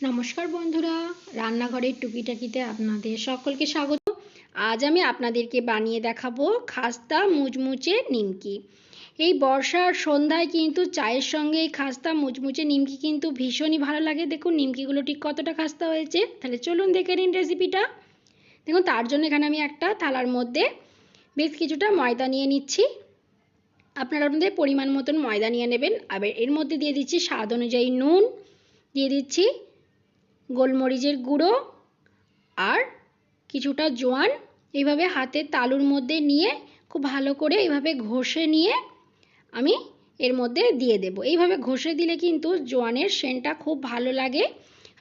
নমস্কার বন্ধুরা, রান্নাঘরের টুকিটাকিতে আপনাদের সকলকে স্বাগত। আজ আমি আপনাদেরকে বানিয়ে দেখাবো খাস্তা মুচমুচে নিমকি। এই বর্ষার সন্ধ্যায় কিন্তু চায়ের সঙ্গে এই খাস্তা মুচমুচে নিমকি কিন্তু ভীষণই ভালো লাগে। দেখুন নিমকিগুলো ঠিক কতটা খাস্তা হয়েছে। তাহলে চলুন দেখে নিন রেসিপিটা। দেখুন তার জন্য এখানে আমি একটা থালার মধ্যে বেশ কিছুটা ময়দা নিয়ে নিচ্ছি। আপনারা আপনাদের পরিমাণ মতন ময়দা নিয়ে নেবেন। আবার এর মধ্যে দিয়ে দিচ্ছি স্বাদ অনুযায়ী নুন, দিয়ে দিচ্ছি গোলমরিচের গুঁড়ো আর কিছুটা জোয়ান। এইভাবে হাতের তালুর মধ্যে নিয়ে খুব ভালো করে এইভাবে ঘষে নিয়ে আমি এর মধ্যে দিয়ে দেব। এইভাবে ঘষে দিলে কিন্তু জোয়ানের সেন্টটা খুব ভালো লাগে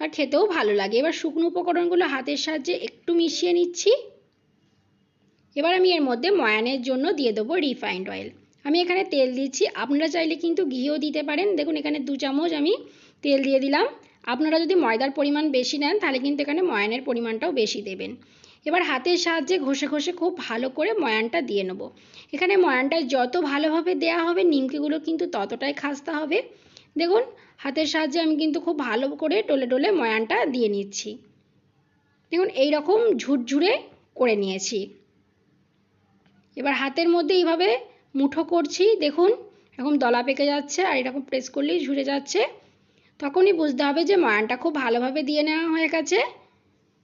আর খেতেও ভালো লাগে। এবার শুকনো উপকরণগুলো হাতের সাহায্যে একটু মিশিয়ে নিচ্ছি। এবার আমি এর মধ্যে ময়ানের জন্য দিয়ে দেবো রিফাইন্ড অয়েল। আমি এখানে তেল দিচ্ছি, আপনারা চাইলে কিন্তু ঘিও দিতে পারেন। দেখুন এখানে 2 চামচ আমি তেল দিয়ে দিলাম। আপনারা যদি ময়দার পরিমাণ বেশি নেন তাহলে কিন্তু এখানে ময়ানের পরিমাণটাও বেশি দেবেন। এবার হাতের সাহায্যে ঘষে ঘষে খুব ভালো করে ময়ানটা দিয়ে নেব। এখানে ময়ানটা যত ভালোভাবে দেওয়া হবে নিমকিগুলো কিন্তু ততটাই খাস্তা হবে। দেখুন হাতের সাহায্যে আমি কিন্তু খুব ভালো করে ডলে ডলে ময়ানটা দিয়ে নিচ্ছি। দেখুন এই রকম ঝুরঝুরে করে নিয়েছি। এবার হাতের মধ্যে এইভাবে মুঠো করছি, দেখুন এরকম দলা পেকে যাচ্ছে আর এরকম প্রেস করলেই ঝুরে যাচ্ছে। তখনই বুঝতে হবে যে ময়ানটা খুব ভালোভাবে দিয়ে নেওয়া হয়ে গেছে।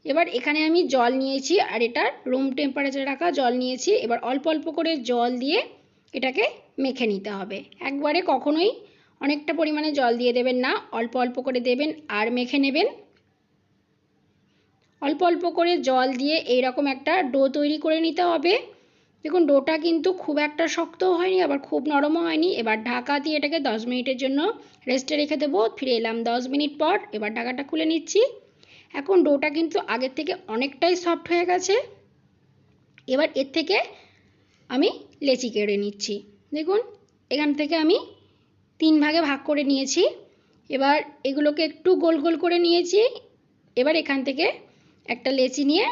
এবার এখানে আমি জল নিয়েছি আর এটা রুম টেম্পারেচারে রাখা জল নিয়েছি। এবার অল্প অল্প করে জল দিয়ে এটাকে মেখে নিতে হবে। একবারে কখনোই অনেকটা পরিমাণে জল দিয়ে দেবেন না, অল্প অল্প করে দেবেন আর মেখে নেবেন। অল্প অল্প করে জল দিয়ে এইরকম একটা ডো তৈরি করে নিতে হবে। দেখুন ডোটা কিন্তু খুব একটা শক্তও হয়নি আবার খুব নরমও হয়নি। এবার ঢাকা দিয়ে এটাকে 10 মিনিটের জন্য রেস্টে রেখে দেবো। ফিরে এলাম 10 মিনিট পর। এবার ঢাকাটা খুলে নিচ্ছি। এখন ডোটা কিন্তু আগের থেকে অনেকটাই সফট হয়ে গেছে। এবার এর থেকে আমি লেচি কেটে নিচ্ছি। দেখুন এখান থেকে আমি 3 ভাগে ভাগ করে নিয়েছি। এবার এগুলোকে একটু গোল গোল করে নিয়েছি। এবার এখান থেকে একটা লেচি নিয়ে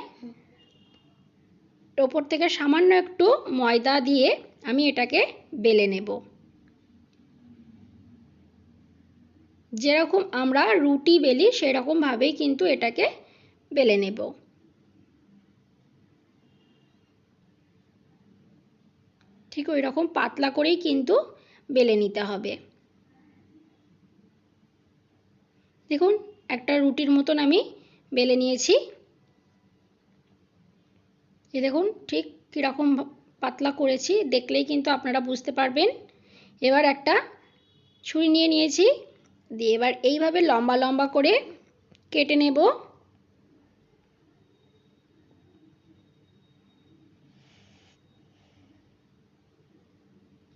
ওপর থেকে সামান্য একটু ময়দা দিয়ে আমি এটাকে বেলে নেব। যেরকম আমরা রুটি বেলি সেরকমভাবেই কিন্তু এটাকে বেলে নেব। ঠিক ওই রকম পাতলা করেই কিন্তু বেলে নিতে হবে। দেখুন একটা রুটির মতন আমি বেলে নিয়েছি। এই দেখুন ঠিক কীরকম পাতলা করেছি, দেখলেই কিন্তু আপনারা বুঝতে পারবেন। এবার একটা ছুরি নিয়ে নিয়েছি, দিয়ে এবার এইভাবে লম্বা লম্বা করে কেটে নেব।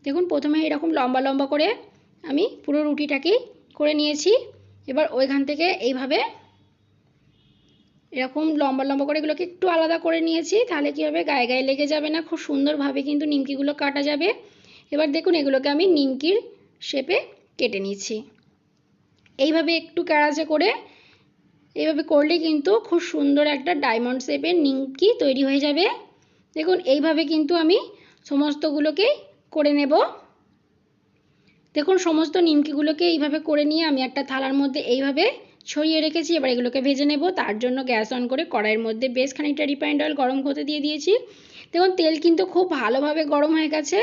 দেখুন প্রথমে এরকম লম্বা লম্বা করে আমি পুরো রুটিটাকেই করে নিয়েছি। এবার ওইখান থেকে এইভাবে এরকম লম্বা লম্বা করে এগুলোকে একটু আলাদা করে নিয়েছি। তাহলে কী হবে, গায়ে গায়ে লেগে যাবে না, খুব সুন্দরভাবে কিন্তু নিমকিগুলো কাটা যাবে। এবার দেখুন এগুলোকে আমি নিমকির শেপে কেটে নিচ্ছি। এইভাবে একটু ক্যারাচে করে এইভাবে করলে কিন্তু খুব সুন্দর একটা ডায়মন্ড শেপের নিমকি তৈরি হয়ে যাবে। দেখুন এইভাবে কিন্তু আমি সমস্তগুলোকেই করে নেব। দেখুন সমস্ত নিমকিগুলোকে এইভাবে করে নিয়ে আমি একটা থালার মধ্যে এইভাবে ছড়িয়ে রেখেছি। এবার এগুলোকে ভেজে নেব। তার জন্য গ্যাস অন করে কড়াইয়ের মধ্যে বেশ খানিকটা রিফাইন্ড অয়েল গরম হতে দিয়ে দিয়েছি। দেখুন তেল কিন্তু খুব ভালোভাবে গরম হয়ে গেছে।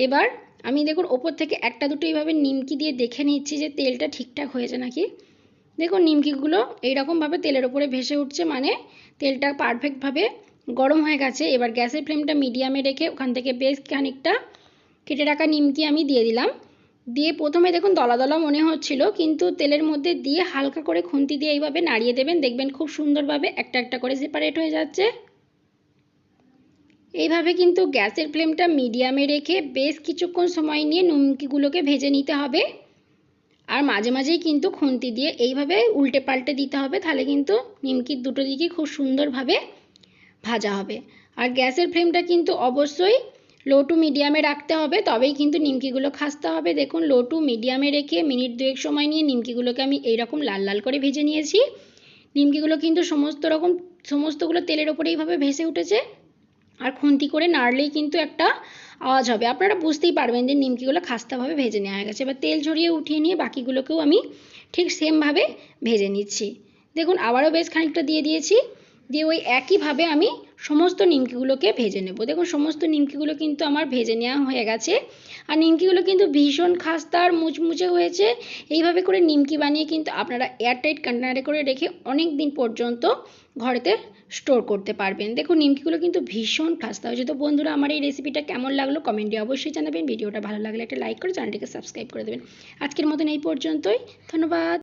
এবার আমি দেখুন ওপর থেকে একটা দুটো এইভাবে নিমকি দিয়ে দেখে নিচ্ছি যে তেলটা ঠিকঠাক হয়েছে নাকি। দেখুন নিমকিগুলো এইরকমভাবে তেলের ওপরে ভেসে উঠছে, মানে তেলটা পারফেক্টভাবে গরম হয়ে গেছে। এবার গ্যাসের ফ্লেমটা মিডিয়ামে রেখে ওখান থেকে বেশ খানিকটা কেটে রাখা নিমকি আমি দিয়ে দিলাম। দিয়ে প্রথমে দেখুন দলা দলা মনে হচ্ছিল, কিন্তু তেলের মধ্যে দিয়ে হালকা করে খুন্তি দিয়ে এইভাবে নাড়িয়ে দেবেন, দেখবেন খুব সুন্দরভাবে একটা একটা করে সেপারেট হয়ে যাচ্ছে। এইভাবে কিন্তু গ্যাসের ফ্লেমটা মিডিয়ামে রেখে বেশ কিছুক্ষণ সময় নিয়ে নিমকিগুলোকে ভেজে নিতে হবে। আর মাঝে মাঝেই কিন্তু খুন্তি দিয়ে এইভাবে উল্টে পাল্টে দিতে হবে, তাহলে কিন্তু নিমকির দুটো দিকই খুব সুন্দরভাবে ভাজা হবে। আর গ্যাসের ফ্লেমটা কিন্তু অবশ্যই লো টু মিডিয়ামে রাখতে হবে, তবেই কিন্তু নিমকিগুলো খাস্তা হবে। দেখুন লো টু মিডিয়ামে রেখে মিনিট 2 সময় নিয়ে নিমকিগুলোকে আমি এইরকম লাল লাল করে ভেজে নিয়েছি। নিমকিগুলো কিন্তু সমস্তগুলো তেলের ওপরে এইভাবে ভেসে উঠেছে। আর খুন্তি করে নাড়লেই কিন্তু একটা আওয়াজ হবে, আপনারা বুঝতেই পারবেন যে নিমকিগুলো খাস্তাভাবে ভেজে নেওয়া হয়ে গেছে। এবার তেল ঝরিয়ে উঠিয়ে নিয়ে বাকিগুলোকেও আমি ঠিক সেমভাবে ভেজে নিচ্ছি। দেখুন আবারও বেশ খানিকটা দিয়ে দিয়েছি, দিয়ে ওই একইভাবে আমি সমস্ত নিমকিগুলোকে ভেজে নেব। দেখুন সমস্ত নিমকিগুলো কিন্তু আমার ভেজে নেওয়া হয়ে গেছে। আর নিমকিগুলো কিন্তু ভীষণ খাস্তা আর মুচমুচে হয়েছে। এইভাবে করে নিমকি বানিয়ে কিন্তু আপনারা এয়ারটাইট কন্টেনারে করে রেখে অনেক দিন পর্যন্ত ঘরেতে স্টোর করতে পারবেন। দেখুন নিমকিগুলো কিন্তু ভীষণ খাস্তা হয়েছে। তো বন্ধুরা আমার এই রেসিপিটা কেমন লাগলো কমেন্টে অবশ্যই জানাবেন। ভিডিওটা ভালো লাগলে একটা লাইক করে চ্যানেলটিকে সাবস্ক্রাইব করে দেবেন। আজকের মতন এই পর্যন্তই, ধন্যবাদ।